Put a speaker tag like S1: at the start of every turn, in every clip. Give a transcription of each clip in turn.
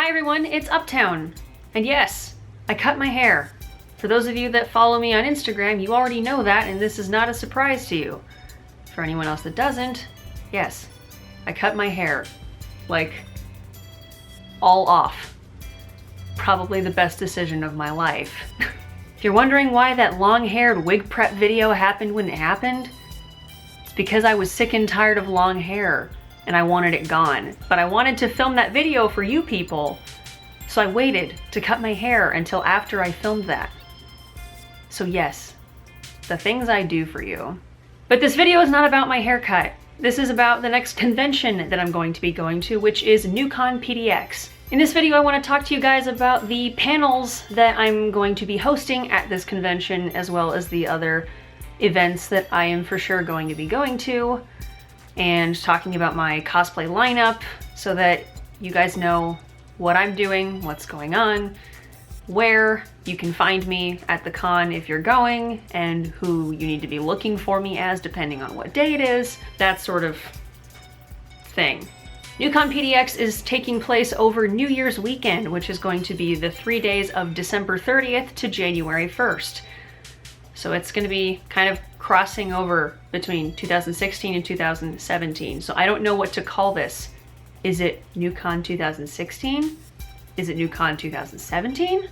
S1: Hi everyone, it's Uptown. And yes, I cut my hair. For those of you that follow me on Instagram, you already know that, and this is not a surprise to you. For anyone else that doesn't, yes, I cut my hair. Like, all off. Probably the best decision of my life. If you're wondering why that long-haired wig prep video happened when it happened, it's because I was sick and tired of long hair and I wanted it gone. But I wanted to film that video for you people, so I waited to cut my hair until after I filmed that. So yes, the things I do for you. But this video is not about my haircut. This is about the next convention that I'm going to be going to, which is NEWCON PDX. In this video, I want to talk to you guys about the panels that I'm going to be hosting at this convention, as well as the other events that I am for sure going to be going to, and talking about my cosplay lineup so that you guys know what I'm doing, what's going on, where you can find me at the con if you're going, and who you need to be looking for me as depending on what day it is, that sort of thing. NEWCON PDX is taking place over New Year's weekend, which is going to be the 3 days of December 30th to January 1st. So it's going to be kind of crossing over between 2016 and 2017. So I don't know what to call this. Is it NEWCON 2016? Is it NEWCON 2017?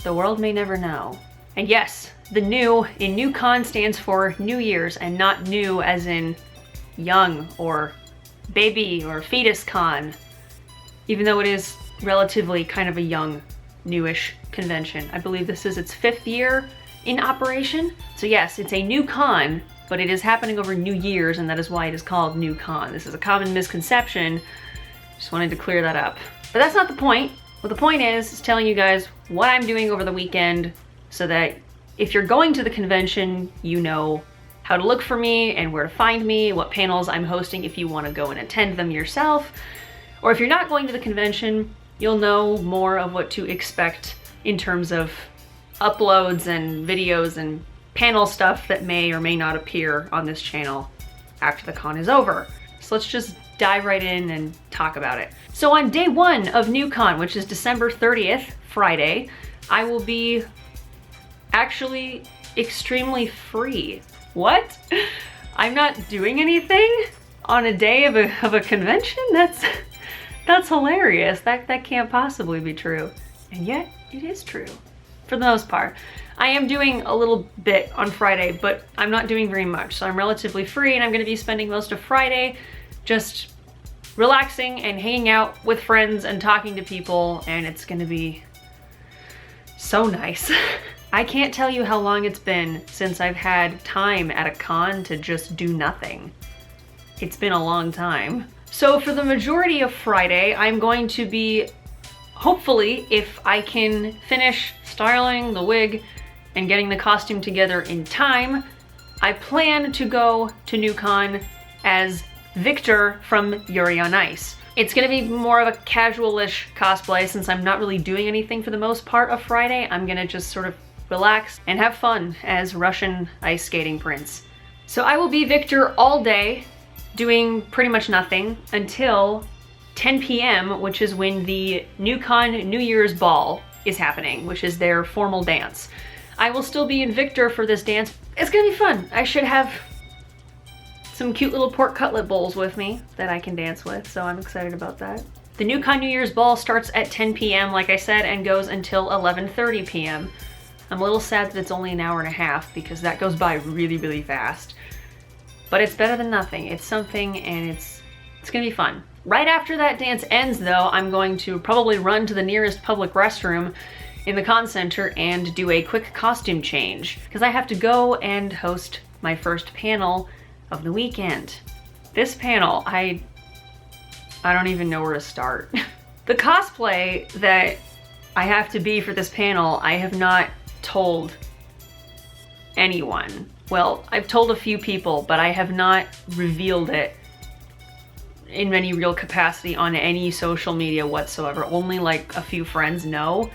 S1: The world may never know. And yes, the new in NEWCON stands for New Year's, and not new as in young or baby or fetus con, even though it is relatively kind of a young, newish convention. I believe this is its 5th year in operation. So yes, it's a new con, but it is happening over New Year's, and that is why it is called NEWCON. This is a common misconception. Just wanted to clear that up. But that's not the point. What the point is telling you guys what I'm doing over the weekend so that if you're going to the convention, you know how to look for me and where to find me, what panels I'm hosting if you want to go and attend them yourself. Or if you're not going to the convention, you'll know more of what to expect in terms of uploads and videos and panel stuff that may or may not appear on this channel after the con is over. So let's just dive right in and talk about it. So on day 1 of NEWCON, which is December 30th, Friday, I will be actually extremely free. What? I'm not doing anything on a day of a convention? That's hilarious. That can't possibly be true. And yet it is true for the most part. I am doing a little bit on Friday, but I'm not doing very much. So I'm relatively free, and I'm going to be spending most of Friday just relaxing and hanging out with friends and talking to people, and it's going to be so nice. I can't tell you how long it's been since I've had time at a con to just do nothing. It's been a long time. So for the majority of Friday, I'm going to be, hopefully, if I can finish styling the wig and getting the costume together in time, I plan to go to NEWCON as Viktor from Yuri on Ice. It's gonna be more of a casual-ish cosplay since I'm not really doing anything for the most part of Friday. I'm gonna just sort of relax and have fun as Russian ice skating prince. So I will be Viktor all day, doing pretty much nothing until 10 p.m., which is when the NEWCON New Year's Ball is happening, which is their formal dance. I will still be in Viktor for this dance. It's gonna be fun. I should have some cute little pork cutlet bowls with me that I can dance with, so I'm excited about that. The NEWCON New Year's Ball starts at 10 p.m., like I said, and goes until 11:30 p.m. I'm a little sad that it's only an hour and a half because that goes by really, really fast. But it's better than nothing. It's something, and it's gonna be fun. Right after that dance ends, though, I'm going to probably run to the nearest public restroom in the con center and do a quick costume change because I have to go and host my first panel of the weekend. This panel, I don't even know where to start. The cosplay that I have to be for this panel, I have not told anyone. Well, I've told a few people, but I have not revealed it in any real capacity on any social media whatsoever. Only like a few friends know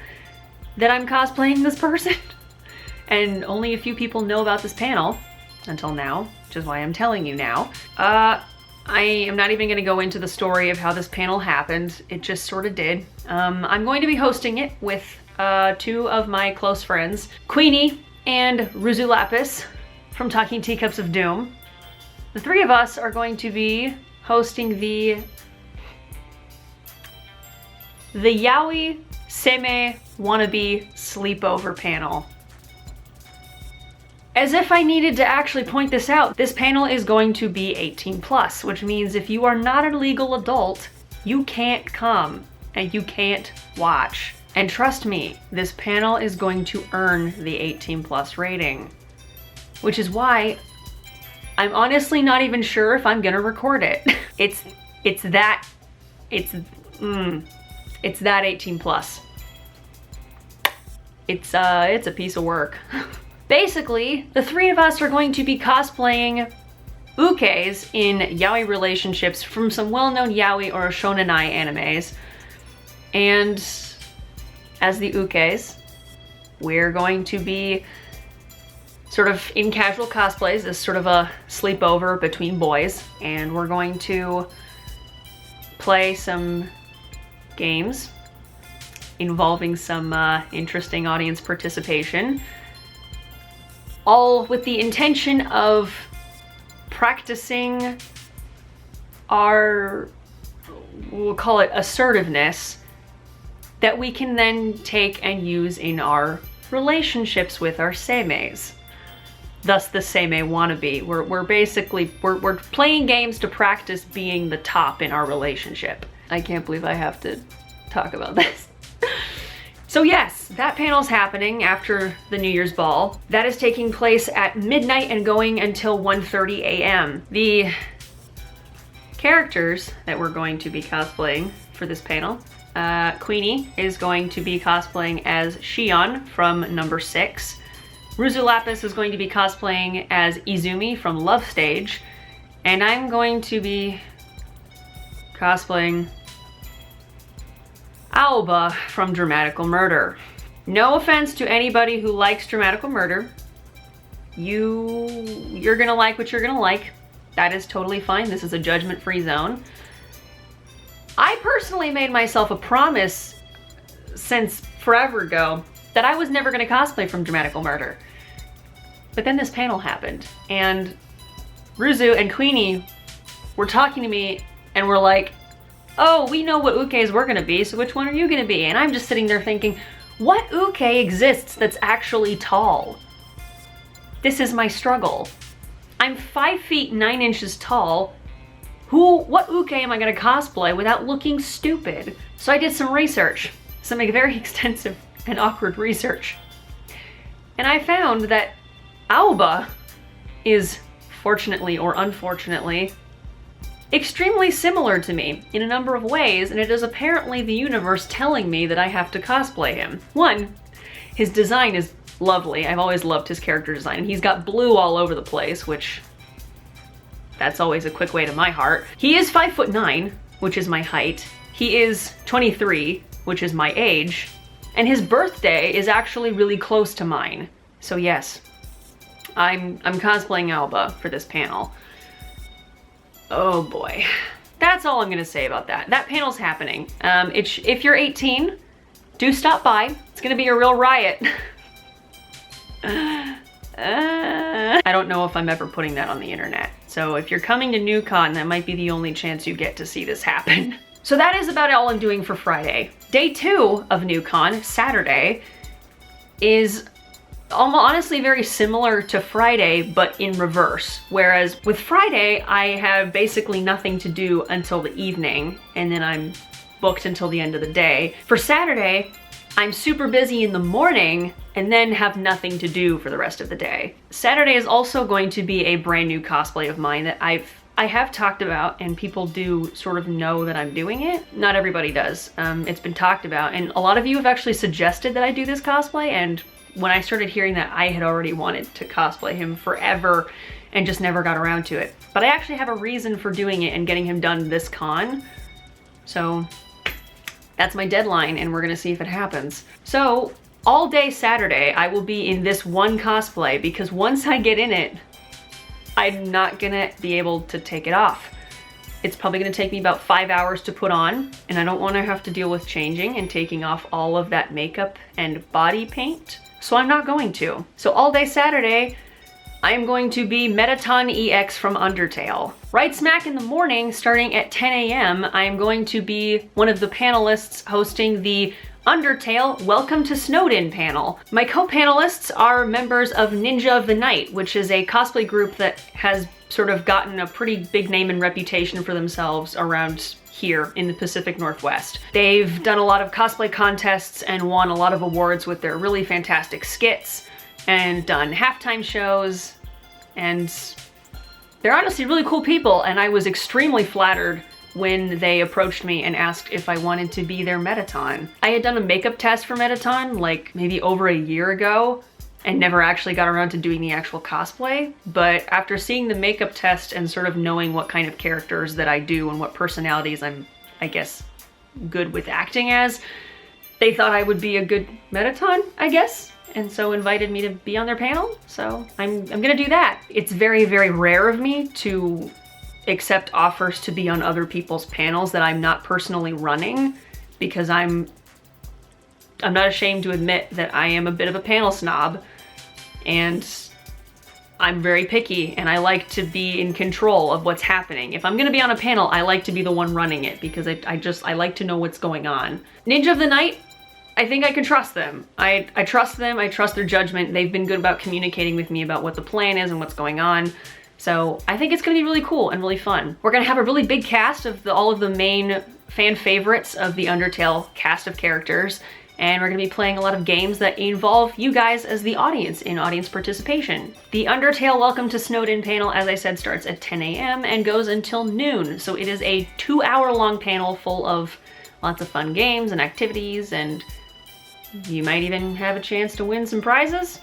S1: that I'm cosplaying this person. And only a few people know about this panel until now, which is why I'm telling you now. I am not even going to go into the story of how this panel happened. It just sort of did. I'm going to be hosting it with two of my close friends, Queenie and Ruzu Lapis from Talking Teacups of Doom. The three of us are going to be hosting the Yaoi Seme Wannabe Sleepover panel. As if I needed to actually point this out, this panel is going to be 18 plus, which means if you are not a legal adult, you can't come and you can't watch. And trust me, this panel is going to earn the 18 plus rating, which is why I'm honestly not even sure if I'm gonna record it. It's that 18 plus. It's a piece of work. Basically, the three of us are going to be cosplaying ukes in yaoi relationships from some well-known yaoi or shonenai animes. And as the ukes, we're going to be sort of in casual cosplays, this sort of a sleepover between boys, and we're going to play some games involving some interesting audience participation, all with the intention of practicing our, we'll call it assertiveness, that we can then take and use in our relationships with our semes. Thus the Seme wannabe. We're basically, we're playing games to practice being the top in our relationship. I can't believe I have to talk about this. So yes, that panel's happening after the New Year's ball. That is taking place at midnight and going until 1:30 a.m. The characters that we're going to be cosplaying for this panel, Queenie is going to be cosplaying as Shion from number 6. Ruzu Lapis is going to be cosplaying as Izumi from Love Stage, and I'm going to be cosplaying Aoba from Dramatical Murder. No offense to anybody who likes Dramatical Murder. You're gonna like what you're gonna like. That is totally fine. This is a judgment-free zone. I personally made myself a promise since forever ago that I was never gonna cosplay from Dramatical Murder. But then this panel happened, and Ruzu and Queenie were talking to me and were like, oh, we know what ukes we're gonna be, so which one are you gonna be? And I'm just sitting there thinking, what uke exists that's actually tall? This is my struggle. I'm 5 feet 9 inches tall. What uke am I gonna cosplay without looking stupid? So I did some research, some very extensive and awkward research. And I found that Aoba is, fortunately or unfortunately, extremely similar to me in a number of ways, and it is apparently the universe telling me that I have to cosplay him. One, his design is lovely. I've always loved his character design, and he's got blue all over the place, which that's always a quick way to my heart. He is 5'9", which is my height. He is 23, which is my age, and his birthday is actually really close to mine. So yes, I'm cosplaying Aoba for this panel. Oh boy. That's all I'm gonna say about that. That panel's happening. If you're 18, do stop by. It's gonna be a real riot. I don't know if I'm ever putting that on the internet. So if you're coming to NEWCON, that might be the only chance you get to see this happen. So that is about all I'm doing for Friday. Day 2 of NEWCON, Saturday, is honestly very similar to Friday, but in reverse. Whereas with Friday, I have basically nothing to do until the evening, and then I'm booked until the end of the day. For Saturday, I'm super busy in the morning and then have nothing to do for the rest of the day. Saturday is also going to be a brand new cosplay of mine that I have talked about, and people do sort of know that I'm doing it. Not everybody does. It's been talked about, and a lot of you have actually suggested that I do this cosplay, and when I started hearing that, I had already wanted to cosplay him forever and just never got around to it. But I actually have a reason for doing it and getting him done this con. So that's my deadline, and we're gonna see if it happens. So all day Saturday, I will be in this one cosplay, because once I get in it, I'm not gonna be able to take it off. It's probably gonna take me about 5 hours to put on, and I don't wanna have to deal with changing and taking off all of that makeup and body paint, so I'm not going to. So all day Saturday, I am going to be Mettaton EX from Undertale. Right smack in the morning, starting at 10 a.m., I am going to be one of the panelists hosting the Undertale Welcome to Snowdin panel. My co-panelists are members of Ninja of the Night, which is a cosplay group that has sort of gotten a pretty big name and reputation for themselves around here in the Pacific Northwest. They've done a lot of cosplay contests and won a lot of awards with their really fantastic skits, and done halftime shows, and they're honestly really cool people, and I was extremely flattered when they approached me and asked if I wanted to be their Mettaton. I had done a makeup test for Mettaton like maybe over a year ago and never actually got around to doing the actual cosplay, but after seeing the makeup test and sort of knowing what kind of characters that I do and what personalities I'm, I guess, good with acting as, they thought I would be a good Mettaton, I guess, and so invited me to be on their panel, so I'm gonna do that. It's very, very rare of me to accept offers to be on other people's panels that I'm not personally running, because I'm not ashamed to admit that I am a bit of a panel snob, and I'm very picky, and I like to be in control of what's happening. If I'm gonna be on a panel, I like to be the one running it, because I like to know what's going on. Ninja of the Night, I think I can trust them. I trust them, I trust their judgment. They've been good about communicating with me about what the plan is and what's going on. So I think it's gonna be really cool and really fun. We're gonna have a really big cast of all of the main fan favorites of the Undertale cast of characters, and we're gonna be playing a lot of games that involve you guys as the audience in audience participation. The Undertale Welcome to Snowdin panel, as I said, starts at 10 a.m. and goes until noon. So it is a 2-hour-long panel full of lots of fun games and activities, and you might even have a chance to win some prizes,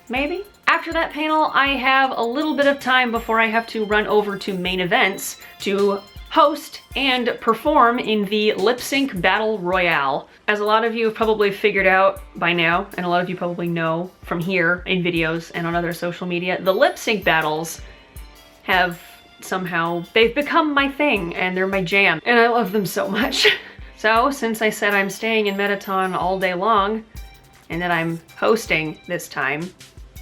S1: maybe? After that panel, I have a little bit of time before I have to run over to main events to host and perform in the Lip Sync Battle Royale. As a lot of you have probably figured out by now, and a lot of you probably know from here in videos and on other social media, the lip sync battles have somehow, they've become my thing and they're my jam, and I love them so much. So since I said I'm staying in Mettaton all day long, and that I'm hosting this time,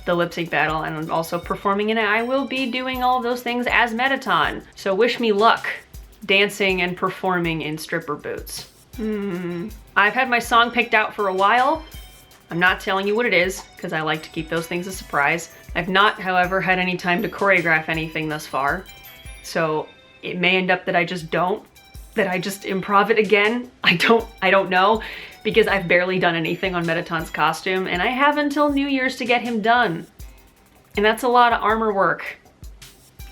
S1: the lip sync battle, and I'm also performing in it, I will be doing all of those things as Mettaton. So wish me luck dancing and performing in stripper boots. I've had my song picked out for a while. I'm not telling you what it is, because I like to keep those things a surprise. I've not, however, had any time to choreograph anything thus far. So it may end up that I just improv it again. I don't know, because I've barely done anything on Mettaton's costume, and I have until New Year's to get him done. And that's a lot of armor work,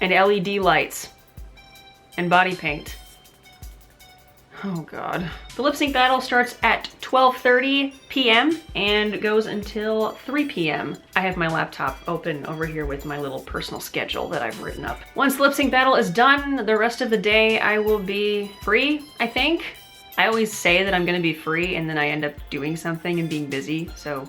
S1: and LED lights, and body paint. Oh God. The lip sync battle starts at 12:30 p.m. and goes until 3 p.m. I have my laptop open over here with my little personal schedule that I've written up. Once the lip sync battle is done, the rest of the day I will be free, I think. I always say that I'm gonna be free and then I end up doing something and being busy, so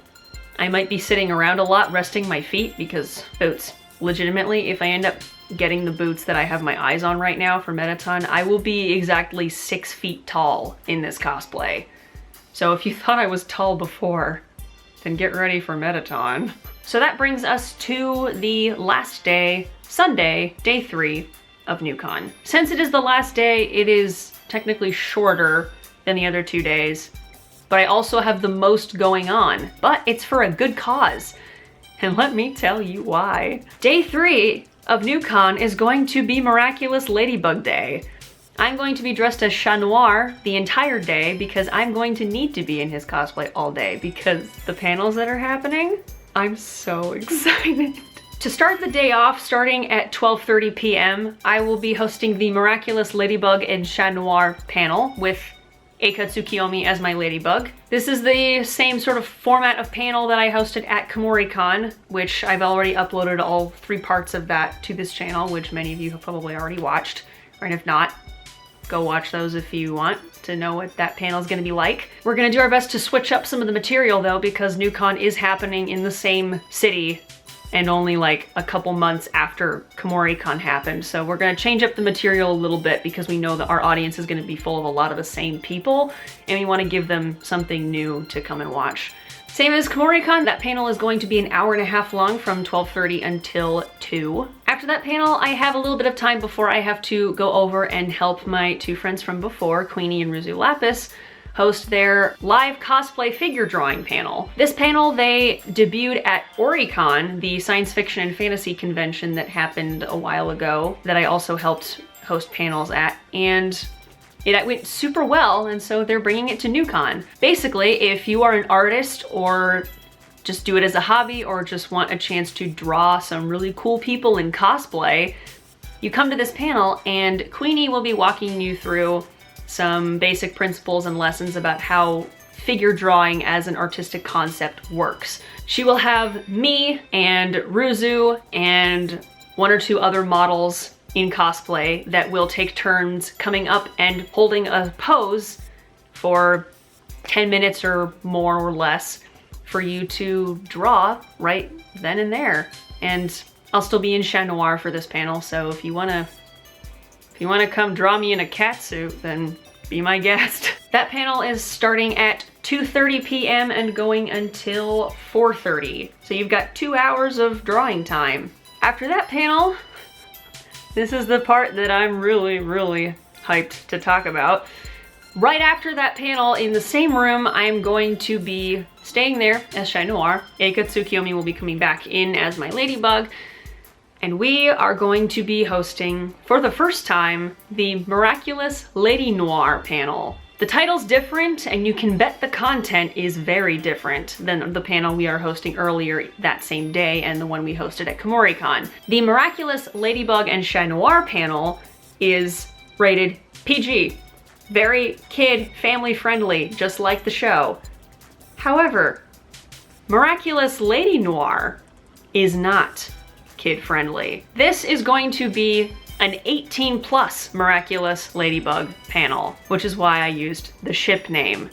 S1: I might be sitting around a lot resting my feet because boots. Legitimately, if I end up getting the boots that I have my eyes on right now for Mettaton, I will be exactly 6 feet tall in this cosplay. So if you thought I was tall before, then get ready for Mettaton. So that brings us to the last day, Sunday, day 3 of NEWCON. Since it is the last day, it is technically shorter than the other 2 days, but I also have the most going on, but it's for a good cause. And let me tell you why. Day 3 of NEWCON is going to be Miraculous Ladybug Day. I'm going to be dressed as Noir the entire day because I'm going to need to be in his cosplay all day because the panels that are happening, I'm so excited. To start the day off, starting at 12:30 p.m., I will be hosting the Miraculous Ladybug and Noir panel with Eika Tsukiyomi as my Ladybug. This is the same sort of format of panel that I hosted at KomoriCon, which I've already uploaded all 3 parts of that to this channel, which many of you have probably already watched. And if not, go watch those if you want to know what that panel is going to be like. We're going to do our best to switch up some of the material though, because NEWCON is happening in the same city and only like a couple months after KomoriCon happened. So we're gonna change up the material a little bit because we know that our audience is gonna be full of a lot of the same people, and we wanna give them something new to come and watch. Same as KomoriCon, that panel is going to be an hour and a half long from 12:30 until 2. After that panel, I have a little bit of time before I have to go over and help my two friends from before, Queenie and Ruzu Lapis, host their live cosplay figure drawing panel. This panel they debuted at Oricon, the science fiction and fantasy convention that happened a while ago that I also helped host panels at, and it went super well, and so they're bringing it to NEWCON. Basically, if you are an artist or just do it as a hobby or just want a chance to draw some really cool people in cosplay, you come to this panel and Queenie will be walking you through some basic principles and lessons about how figure drawing as an artistic concept works. She will have me and Ruzu and one or two other models in cosplay that will take turns coming up and holding a pose for 10 minutes or more or less for you to draw right then and there. And I'll still be in Chat Noir for this panel, so if you wanna come draw me in a catsuit, then be my guest. That panel is starting at 2:30 p.m. and going until 4:30. So you've got 2 hours of drawing time. After that panel, this is the part that I'm really, really hyped to talk about. Right after that panel, in the same room, I'm going to be staying there as Chat Noir. Eika Tsukiyomi will be coming back in as my Ladybug. And we are going to be hosting, for the first time, the Miraculous LadyNoir panel. The title's different, and you can bet the content is very different than the panel we are hosting earlier that same day and the one we hosted at KomoriCon. The Miraculous Ladybug and Chat Noir panel is rated PG. Very kid, family friendly, just like the show. However, Miraculous LadyNoir is not kid friendly. This is going to be an 18+ Miraculous Ladybug panel, which is why I used the ship name,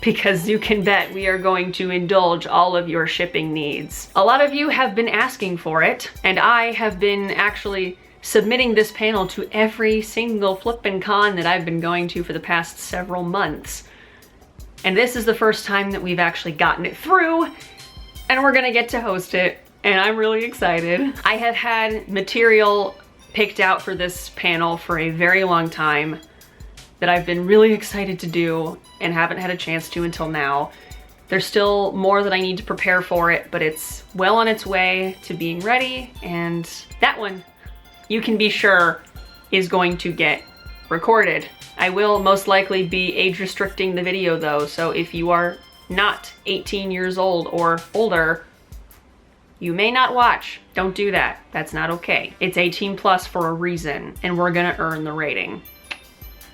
S1: because you can bet we are going to indulge all of your shipping needs. A lot of you have been asking for it, and I have been actually submitting this panel to every single flippin' con that I've been going to for the past several months. And this is the first time that we've actually gotten it through, and we're gonna get to host it, and I'm really excited. I have had material picked out for this panel for a very long time that I've been really excited to do and haven't had a chance to until now. There's still more that I need to prepare for it, but it's well on its way to being ready, and that one, you can be sure, is going to get recorded. I will most likely be age restricting the video though, so if you are not 18 years old or older, you may not watch. Don't do that. That's not okay. It's 18+ for a reason, and we're gonna earn the rating.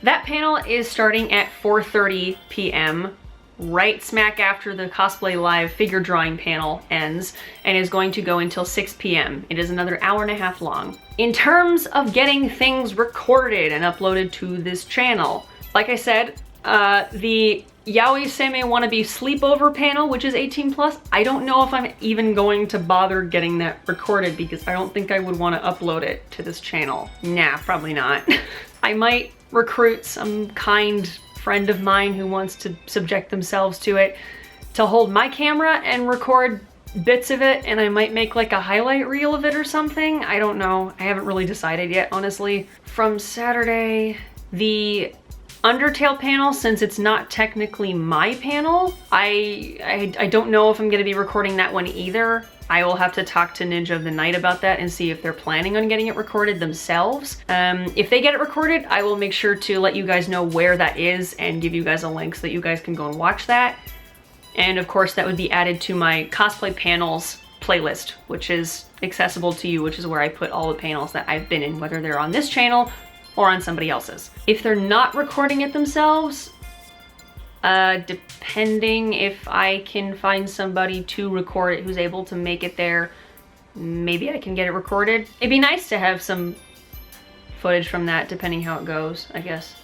S1: That panel is starting at 4:30 p.m. right smack after the Cosplay Live figure drawing panel ends, and is going to go until 6 p.m. It is another hour and a half long. In terms of getting things recorded and uploaded to this channel, like I said, the Yaoi Seme Wannabe Sleepover panel, which is 18+, I don't know if I'm even going to bother getting that recorded because I don't think I would want to upload it to this channel. Nah, probably not. I might recruit some kind friend of mine who wants to subject themselves to it to hold my camera and record bits of it, and I might make like a highlight reel of it or something. I don't know. I haven't really decided yet, honestly. From Saturday, the Undertale panel, since it's not technically my panel, I don't know if I'm gonna be recording that one either. I will have to talk to Ninja of the Night about that and see if they're planning on getting it recorded themselves. If they get it recorded, I will make sure to let you guys know where that is and give you guys a link so that you guys can go and watch that. And of course, that would be added to my cosplay panels playlist, which is accessible to you, which is where I put all the panels that I've been in, whether they're on this channel or on somebody else's. If they're not recording it themselves, depending if I can find somebody to record it who's able to make it there, maybe I can get it recorded. It'd be nice to have some footage from that, depending how it goes, I guess.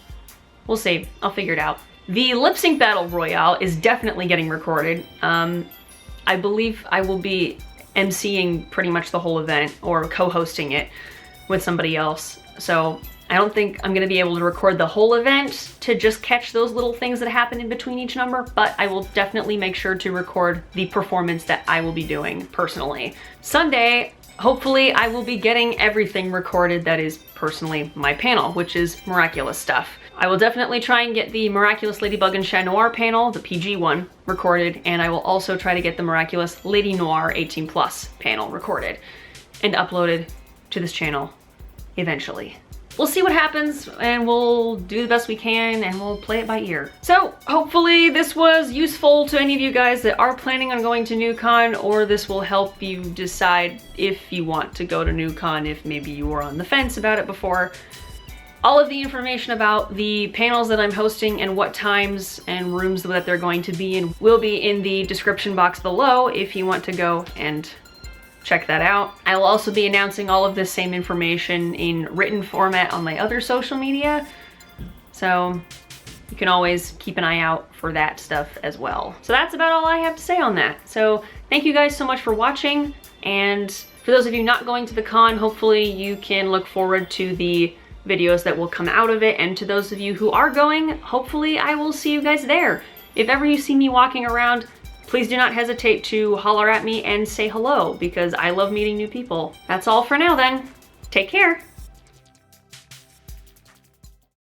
S1: We'll see, I'll figure it out. The lip sync battle royale is definitely getting recorded. I believe I will be emceeing pretty much the whole event or co-hosting it with somebody else. So I don't think I'm gonna be able to record the whole event to just catch those little things that happen in between each number, but I will definitely make sure to record the performance that I will be doing personally. Sunday, hopefully I will be getting everything recorded that is personally my panel, which is Miraculous stuff. I will definitely try and get the Miraculous Ladybug and Noir panel, the PG one, recorded, and I will also try to get the Miraculous LadyNoir 18+ panel recorded and uploaded to this channel eventually. We'll see what happens, and we'll do the best we can, and we'll play it by ear. So hopefully this was useful to any of you guys that are planning on going to NEWCON, or this will help you decide if you want to go to NEWCON, if maybe you were on the fence about it before. All of the information about the panels that I'm hosting and what times and rooms that they're going to be in will be in the description box below if you want to go and check that out. I will also be announcing all of this same information in written format on my other social media, so you can always keep an eye out for that stuff as well. So that's about all I have to say on that. So thank you guys so much for watching, and for those of you not going to the con, hopefully you can look forward to the videos that will come out of it, and to those of you who are going, hopefully I will see you guys there. If ever you see me walking around, please do not hesitate to holler at me and say hello, because I love meeting new people. That's all for now then. Take care.